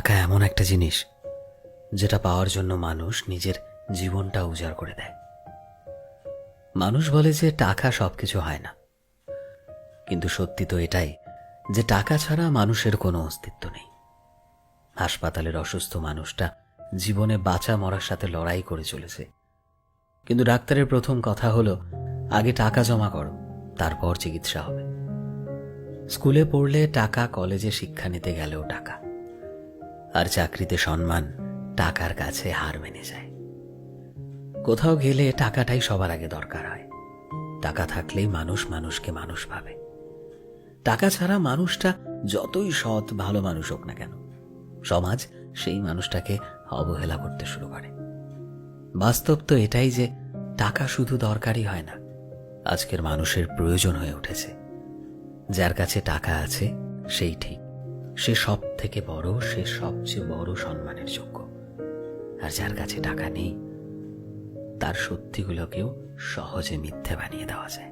টাকা এমন একটা জিনিস যেটা পাওয়ার জন্য মানুষ নিজের জীবনটা উজাড় করে দেয়। মানুষ বলে যে টাকা সবকিছু হয় না, কিন্তু সত্যি তো এটাই যে টাকা ছাড়া মানুষের কোনো অস্তিত্ব নেই। হাসপাতালের অসুস্থ মানুষটা জীবনে বাঁচা মরার সাথে লড়াই করে চলেছে, কিন্তু ডাক্তারের প্রথম কথা হলো আগে টাকা জমা করো, তারপর চিকিৎসা হবে। স্কুলে পড়লে টাকা, কলেজে শিক্ষা নিতে গেলেও টাকা, আর চাকরিতে সম্মান টাকার কাছে হার মেনে যায়। কোথাও গেলে টাকাটাই সবার আগে দরকার হয়। টাকা থাকলেই মানুষ মানুষকে মানুষ ভাবে। টাকা ছাড়া মানুষটা যতই সৎ ভালো মানুষ হোক না কেন, সমাজ সেই মানুষটাকে অবহেলা করতে শুরু করে। বাস্তব তো এটাই যে টাকা শুধু দরকারই হয় না, আজকের মানুষের প্রয়োজন হয়ে উঠেছে। যার কাছে টাকা আছে সেই ঠিক, সে সব থেকে বড়, সে সবচেয়ে বড় সম্মানের যোগ্য। আর যার কাছে টাকা নেই, তার সত্যিগুলোকেও সহজে মিথ্যে বানিয়ে দেওয়া যায়।